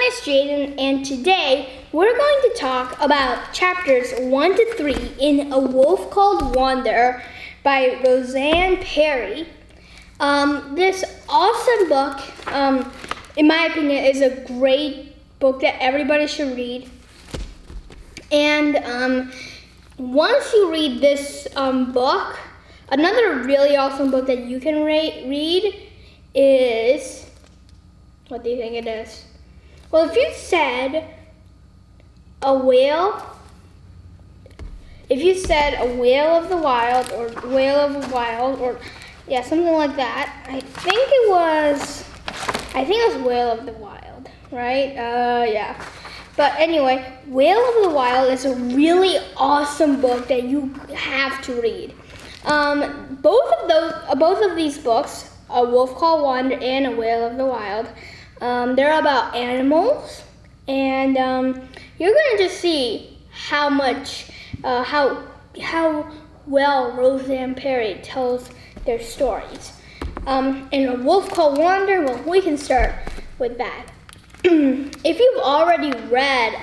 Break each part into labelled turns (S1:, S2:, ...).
S1: It's Jaden, and today we're going to talk about chapters 1 to 3 in A Wolf Called Wander by Roseanne Perry. This awesome book, in my opinion, is a great book that everybody should read. And once you read this book, another really awesome book that you can read is, what do you think it is? Well, if you said a whale of the wild, or whale of the wild, or yeah, something like that. I think it was Whale of the Wild, right? Yeah. But anyway, Whale of the Wild is a really awesome book that you have to read. Both of these books, A Wolf Called Wander and A Whale of the Wild, they're about animals, and you're going to just see how well Roseanne Perry tells their stories. And A Wolf Called Wander, well, we can start with that. If you've already read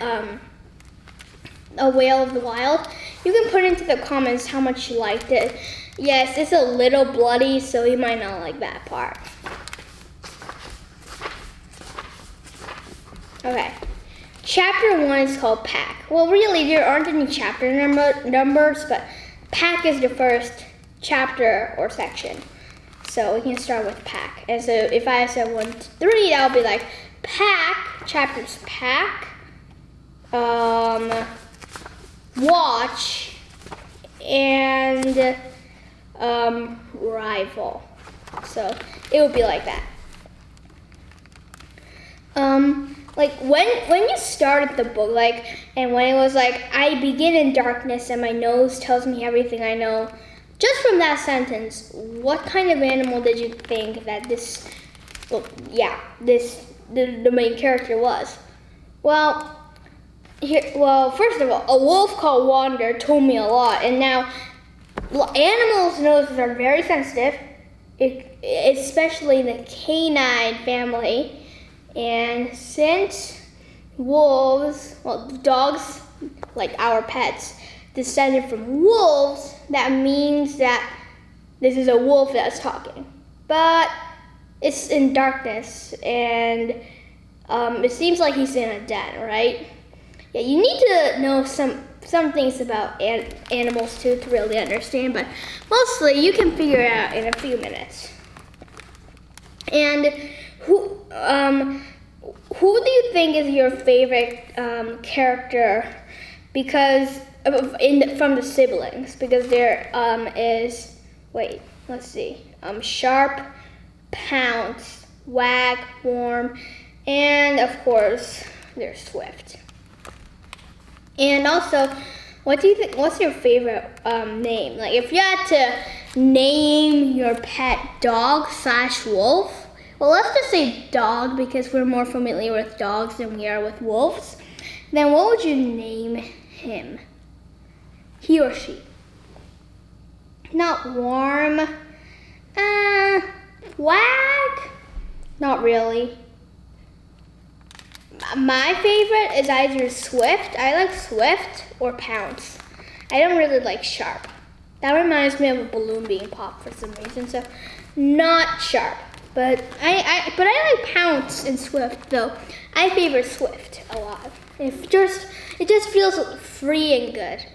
S1: A Whale of the Wild, you can put into the comments how much you liked it. Yes, it's a little bloody, so you might not like that part. Okay, chapter 1 is called Pack. Well, really, there aren't any chapter numbers, but Pack is the first chapter or section. So we can start with Pack. And so if I said 1 to 3, that would be like Pack, chapters Pack, Watch, and Rival. So it would be like that. Like when you started the book, and when it was like, I begin in darkness and my nose tells me everything I know, just from that sentence, what kind of animal did you think that the main character was? Well, first of all, A Wolf Called Wander told me a lot, and now animals' noses are very sensitive, especially the canine family. And since dogs, like our pets, descended from wolves, that means that this is a wolf that's talking. But it's in darkness, and it seems like he's in a den, right? Yeah, you need to know some things about animals too to really understand, but mostly you can figure it out in a few minutes. And who do you think is your favorite character? Because from the siblings, because there is, let's see, Sharp, Pounce, Wag, Worm, and of course there's Swift. And also, what do you think? What's your favorite name? Like, if you had to name your pet dog/wolf. Well, let's just say dog, because we're more familiar with dogs than we are with wolves. Then what would you name him? He or she? Not Worm. Wag? Not really. My favorite is either Swift. I like Swift or Pounce. I don't really like Sharp. That reminds me of a balloon being popped for some reason, so not Sharp. But I like Pounce and Swift, though. I favor Swift a lot. It just feels free and good.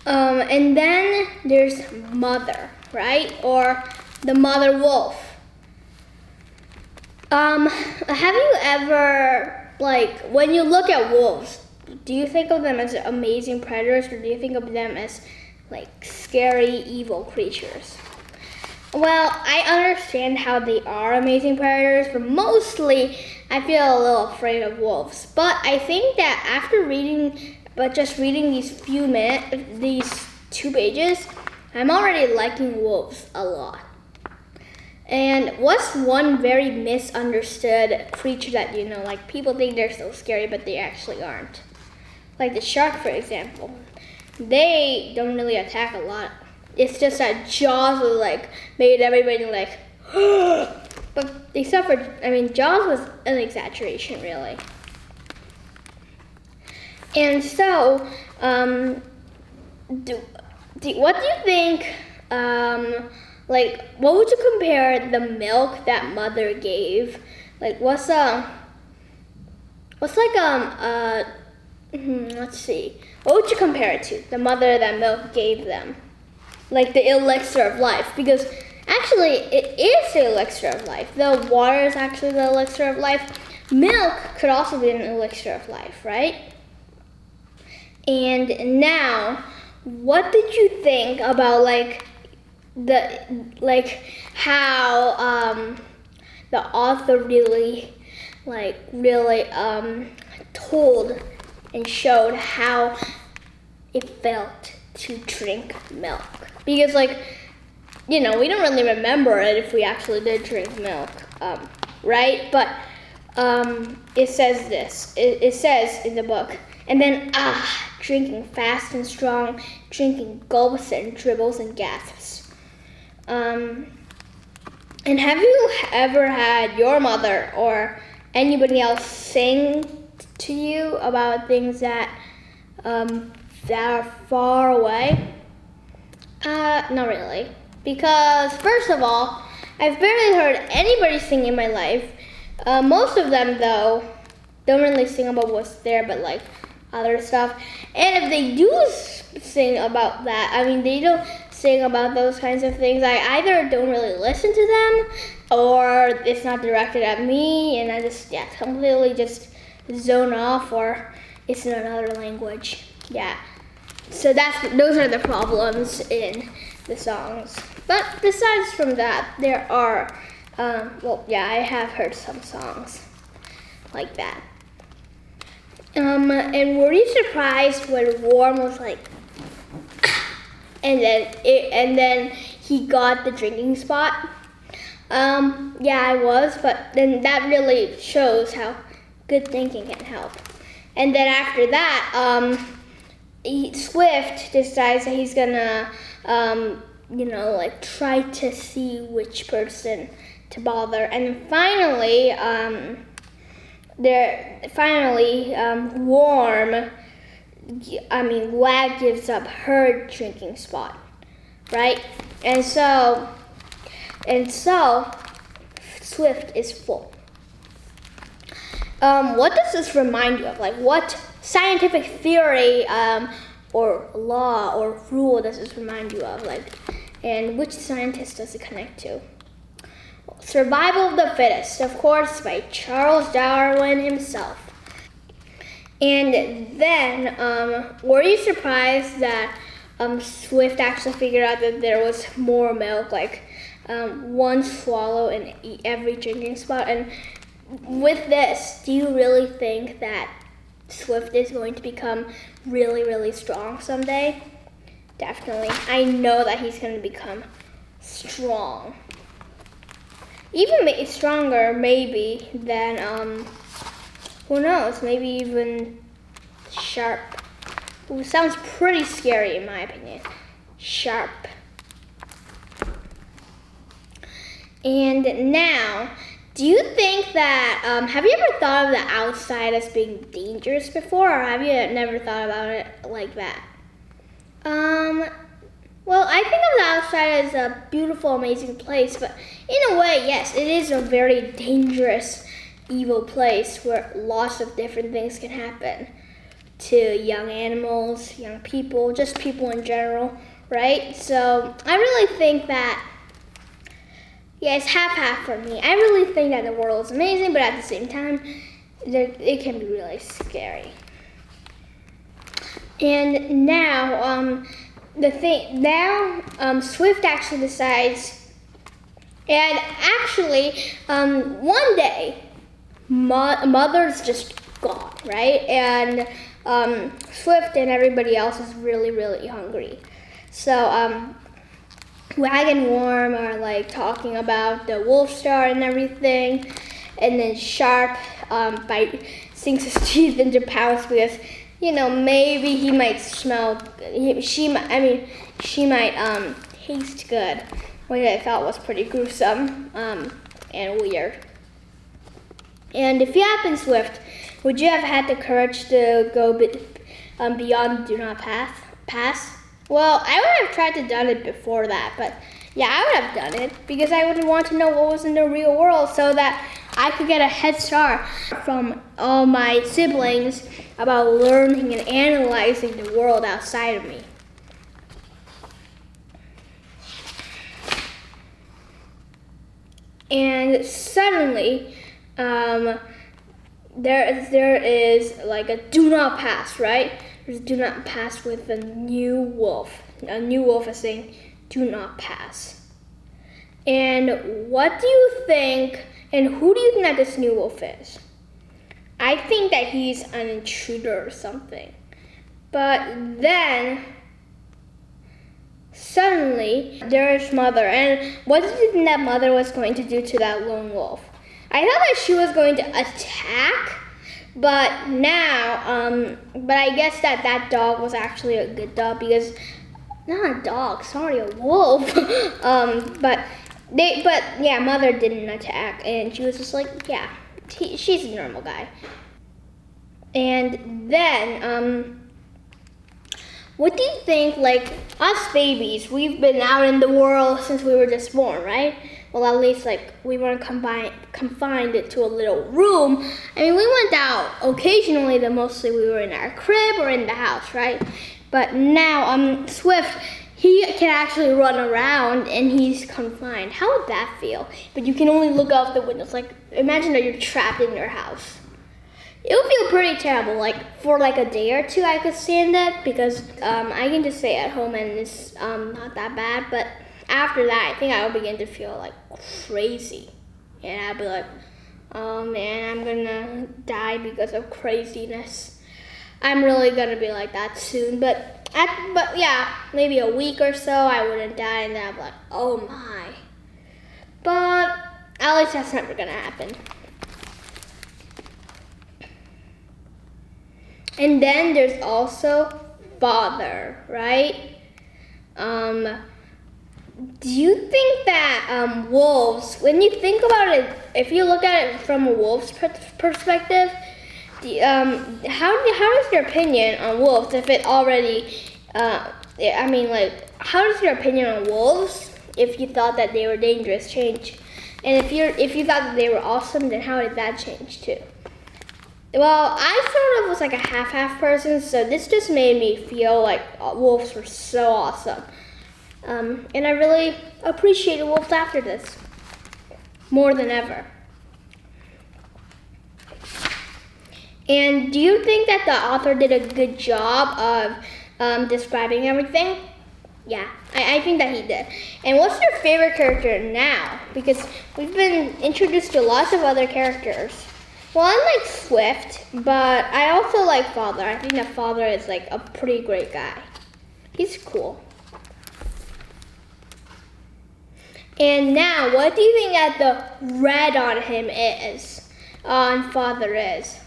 S1: And then there's Mother, right? Or the Mother Wolf. Have you ever like, when you look at wolves, do you think of them as amazing predators, or do you think of them as, like, scary, evil creatures? Well, I understand how they are amazing predators, but mostly I feel a little afraid of wolves. But I think that after just reading these these 2 pages, I'm already liking wolves a lot. And what's one very misunderstood creature that you know? Like, people think they're so scary, but they actually aren't. Like the shark, for example. They don't really attack a lot. It's just that Jaws was like, made everybody like, but they suffered. I mean, Jaws was an exaggeration, really. And so, what do you think, like, what would you compare the milk that mother gave? Like, let's see. What would you compare it to? The mother that milk gave them. Like the elixir of life. Because actually, it is the elixir of life. The water is actually the elixir of life. Milk could also be an elixir of life, right? And now, what did you think about how the author really told and showed how it felt to drink milk? Because we don't really remember it if we actually did drink milk, right? But it says this. It says in the book, and then drinking fast and strong, drinking gulps and dribbles and gasps. And have you ever had your mother or anybody else sing to you about things that are far away? Not really. Because first of all, I've barely heard anybody sing in my life. Most of them, though, don't really sing about what's there, but like other stuff. And if they do sing about that, I mean, they don't sing about those kinds of things. I either don't really listen to them, or it's not directed at me, and I just completely just zone off, or it's in another language. Yeah. So those are the problems in the songs. But besides from that, there are, I have heard some songs like that. And were you surprised when Warm was like, and then he got the drinking spot? Yeah, I was, but then that really shows how good thinking can help. And then after that, Swift decides that he's gonna, try to see which person to bother. And finally, Wag gives up her drinking spot, right? And so Swift is full. What does this remind you of? Like, what scientific theory or law or rule does this remind you of? Like, and which scientist does it connect to? Survival of the Fittest, of course, by Charles Darwin himself. And then, were you surprised that Swift actually figured out that there was more milk, like one swallow in every drinking spot? And with this, do you really think that Swift is going to become really, really strong someday? Definitely. I know that he's going to become strong. Even stronger, maybe, than, who knows, maybe even Sharp. Who sounds pretty scary in my opinion. Sharp. And now, do you think that, have you ever thought of the outside as being dangerous before, or have you never thought about it like that? Well, I think of the outside as a beautiful, amazing place, but in a way, yes, it is a very dangerous, evil place where lots of different things can happen to young animals, young people, just people in general, right? So I really think that, yeah, it's half-half for me. I really think that the world is amazing, but at the same time, it can be really scary. And now, Swift actually decides, and actually, one day, Mother's just gone, right? And Swift and everybody else is really, really hungry. So Wag and Worm are like talking about the Wolf Star and everything, and then Sharp sinks his teeth into Pounce because, maybe he might smell. She might taste good, which I thought was pretty gruesome and weird. And if you had been Swift, would you have had the courage to go beyond Do Not Pass? Well, I would have tried to done it before that, but yeah, I would have done it because I would want to know what was in the real world so that I could get a head start from all my siblings about learning and analyzing the world outside of me. And suddenly, there is like a do not pass, right? There's do not pass with a new wolf. A new wolf is saying, do not pass. And what do you think, and who do you think that this new wolf is? I think that he's an intruder or something. But then, suddenly, there's Mother. And what did you think that Mother was going to do to that lone wolf? I thought that she was going to attack, but now, but I guess that dog was actually a good dog because, not a dog, sorry, a wolf. But Mother didn't attack, and she was just like, yeah, she's a normal guy. And then, what do you think, like, us babies, we've been out in the world since we were just born, right? Well, at least, like, we weren't confined to a little room. I mean, we went out occasionally, but mostly we were in our crib or in the house, right? But now, Swift, he can actually run around and he's confined. How would that feel? But you can only look out the windows. Like, imagine that you're trapped in your house. It would feel pretty terrible. Like, for like a day or two, I could stand that because I can just stay at home and it's not that bad. But after that, I think I would begin to feel like crazy. And I'd be like, oh man, I'm gonna die because of craziness. I'm really gonna be like that soon. But yeah, maybe a week or so, I wouldn't die. And then I'd be like, oh my. But at least that's never gonna happen. And then there's also Father, right? Do you think that wolves, when you think about it, if you look at it from a wolf's perspective, how is your opinion on wolves if it already, how does your opinion on wolves, if you thought that they were dangerous, change? And if you thought that they were awesome, then how did that change too? Well, I sort of was like a half-half person, so this just made me feel like wolves were so awesome. And I really appreciated wolves after this, more than ever. And do you think that the author did a good job of describing everything? Yeah, I think that he did. And what's your favorite character now? Because we've been introduced to lots of other characters. Well, I like Swift, but I also like Father. I think that Father is like a pretty great guy. He's cool. And now, what do you think that the red on him is? On Father is?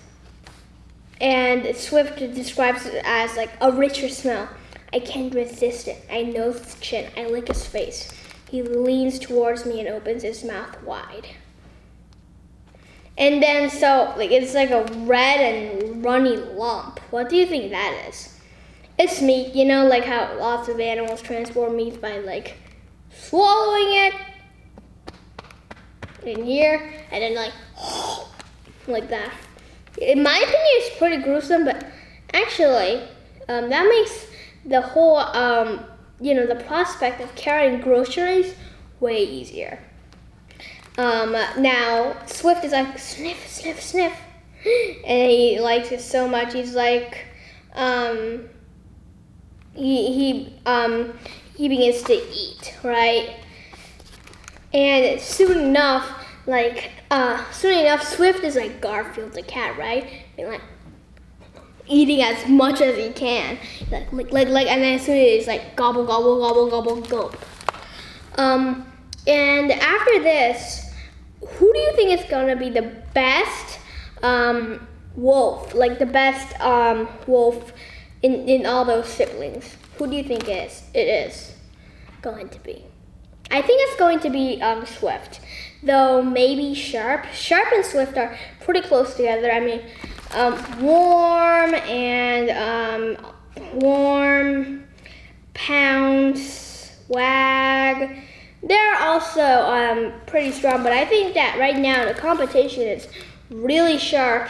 S1: And Swift describes it as like a richer smell. I can't resist it. I nose his chin. I lick his face. He leans towards me and opens his mouth wide. And then it's like a red and runny lump. What do you think that is? It's meat, like how lots of animals transport meat by like swallowing it in here and then like that. In my opinion, it's pretty gruesome, but actually, that makes the whole, the prospect of carrying groceries way easier. Now, Swift is like, sniff, sniff, sniff. and he likes it so much. He's like, he begins to eat, right? And soon enough, Swift is like Garfield the cat, right? And like eating as much as he can, and then soon it's like gobble, gobble, gobble, gobble, gulp. And after this, who do you think is gonna be the best wolf? Like the best wolf in all those siblings? Who do you think it is going to be? I think it's going to be Swift, though maybe Sharp. Sharp and Swift are pretty close together. I mean, Warm, Pounce, Wag. They're also pretty strong, but I think that right now the competition is really sharp,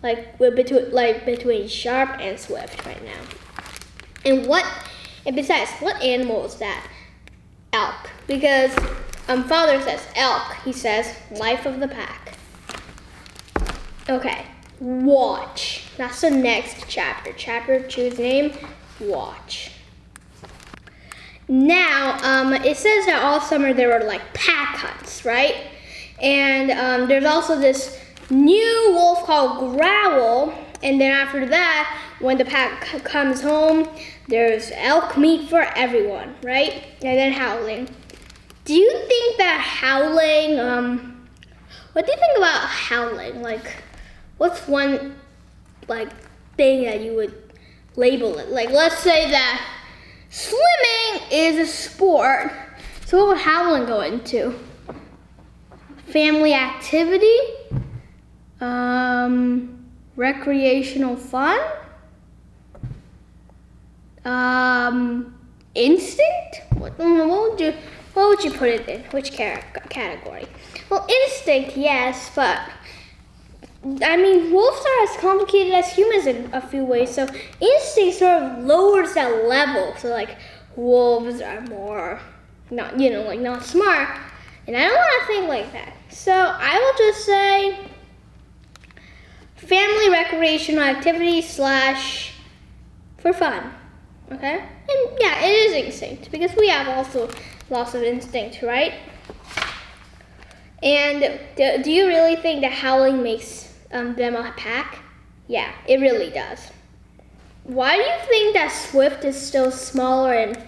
S1: between Sharp and Swift right now. And besides, what animal is that? Elk, because father says elk. He says life of the pack. Okay, watch. That's the next chapter. Chapter 2's name, watch. Now, it says that all summer there were like pack hunts, right? And there's also this new wolf called Growl. And then after that, when the pack comes home, there's elk meat for everyone, right? And then howling. Do you think that howling, what do you think about howling? Like, what's one, thing that you would label it? Like, let's say that swimming is a sport. So what would howling go into? Family activity? Recreational fun? Instinct? What would you put it in? Which category? Well, instinct, yes, but I mean, wolves are as complicated as humans in a few ways, so instinct sort of lowers that level. So like, wolves are more not smart, and I don't want to think like that. So I will just say family recreational activity / for fun. Okay? And yeah, it is instinct, because we have also lots of instinct, right? And do you really think that howling makes them a pack? Yeah, it really does. Why do you think that Swift is still smaller and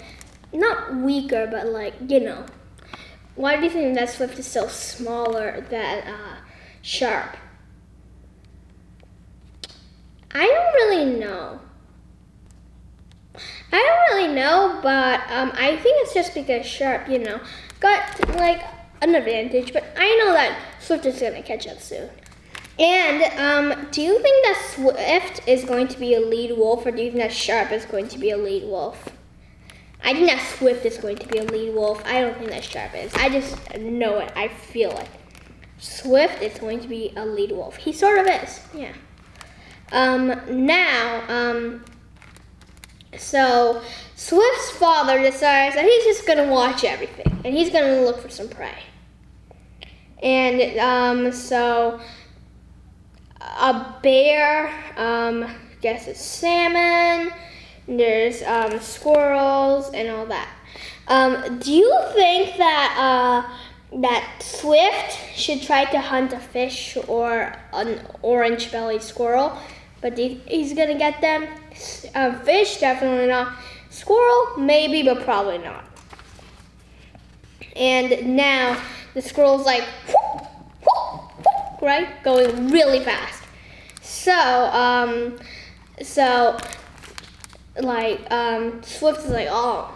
S1: not weaker, but why do you think that Swift is still smaller than Sharp? I don't really know. But I think it's just because Sharp, got an advantage. But I know that Swift is gonna catch up soon. And do you think that Swift is going to be a lead wolf, or do you think that Sharp is going to be a lead wolf? I think that Swift is going to be a lead wolf. I don't think that Sharp is. I just know it. I feel it. Swift is going to be a lead wolf. He sort of is. Yeah. So Swift's father decides that he's just gonna watch everything, and he's gonna look for some prey. And so a bear, guesses salmon. There's squirrels and all that. Do you think that that Swift should try to hunt a fish or an orange-bellied squirrel? But he's gonna get them. Fish, definitely not. Squirrel, maybe, but probably not. And now the squirrel's like, whoop, whoop, whoop, right, going really fast. So Swift is like, oh.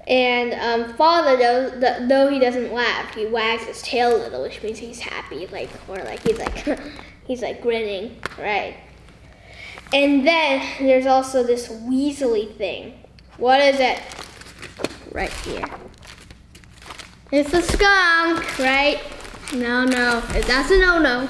S1: And father, though he doesn't laugh, he wags his tail a little, which means he's happy, he's like grinning, right? And then there's also this weaselly thing. What is it? Right here. It's a skunk, right? No, that's a no-no.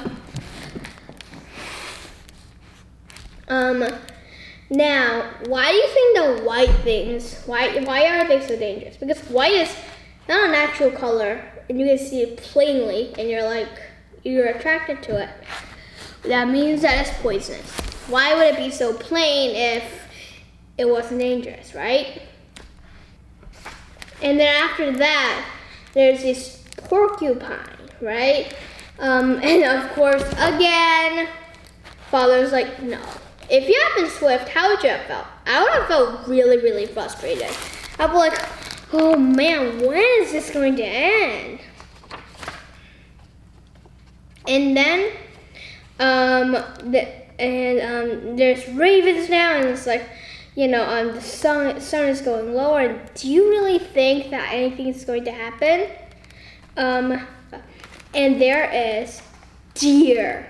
S1: Now, why do you think the white things, why are they so dangerous? Because white is not a natural color, and you can see it plainly, and you're like, you're attracted to it, that means that it's poisonous. Why would it be so plain if it wasn't dangerous, right? And then after that, there's this porcupine, right? And of course, again, Father's like, no. If you had been Swift, how would you have felt? I would have felt really, really frustrated. I'd be like, oh man, when is this going to end? And then, there's ravens now, and it's like, the sun is going lower. And do you really think that anything is going to happen? And there is deer.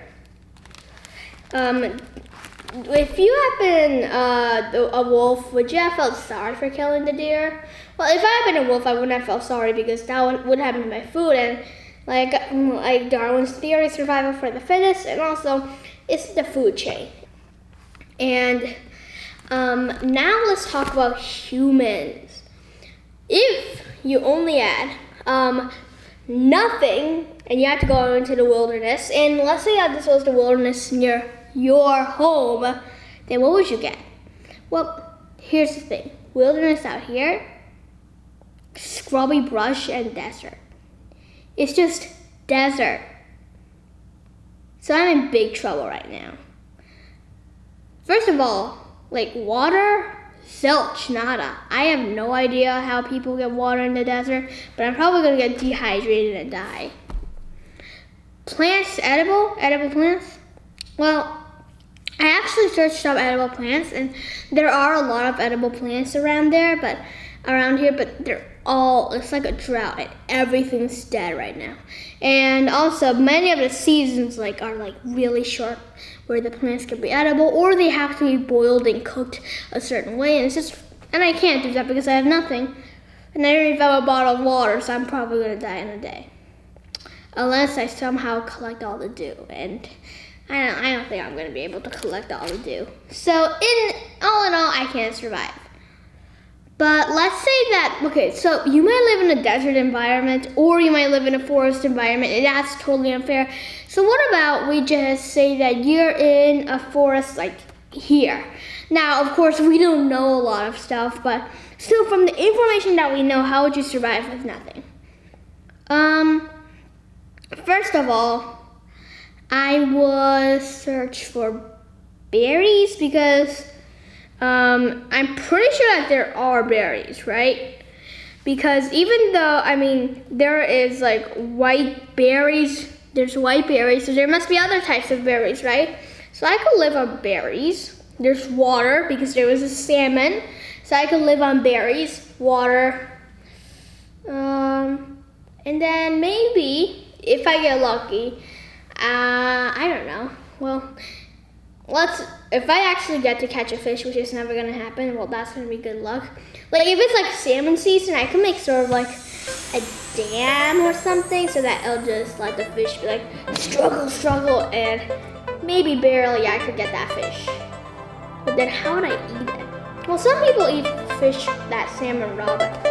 S1: If you had been a wolf, would you have felt sorry for killing the deer? Well, if I had been a wolf, I wouldn't have felt sorry because that would have been my food, and like Darwin's theory, survival for the fittest, and also it's the food chain. And now let's talk about humans. If you only had nothing and you had to go into the wilderness, and let's say that this was the wilderness near your home, then what would you get? Well, here's the thing. Wilderness out here, scrubby brush and desert. It's just desert. So I'm in big trouble right now. First of all, like water, zilch, nada. I have no idea how people get water in the desert, but I'm probably gonna get dehydrated and die. Plants, edible plants? Well, I actually searched up edible plants, and there are a lot of edible plants around here, but it's like a drought, and everything's dead right now. And also, many of the seasons are really short, where the plants can be edible, or they have to be boiled and cooked a certain way, and I can't do that because I have nothing, and I don't even have a bottle of water, so I'm probably gonna die in a day, unless I somehow collect all the dew, and I don't think I'm gonna be able to collect all the dew. So all in all, I can't survive. But let's say that, okay, so you might live in a desert environment, or you might live in a forest environment, and that's totally unfair. So what about we just say that you're in a forest like here. Now, of course, we don't know a lot of stuff, but still from the information that we know, how would you survive with nothing? First of all, I would search for berries because I'm pretty sure that there are berries, right? Because even though, there is like white berries, there's white berries, so there must be other types of berries, right? So I could live on berries. There's water because there was a salmon, so I could live on berries, water, and then maybe if I get lucky, I don't know. Well, if I actually get to catch a fish, which is never gonna happen, well, that's gonna be good luck. Like if it's like salmon season, I can make sort of like a dam or something so that it'll just let the fish be like struggle, and maybe barely I could get that fish. But then how would I eat it? Well, some people eat fish, that salmon raw, but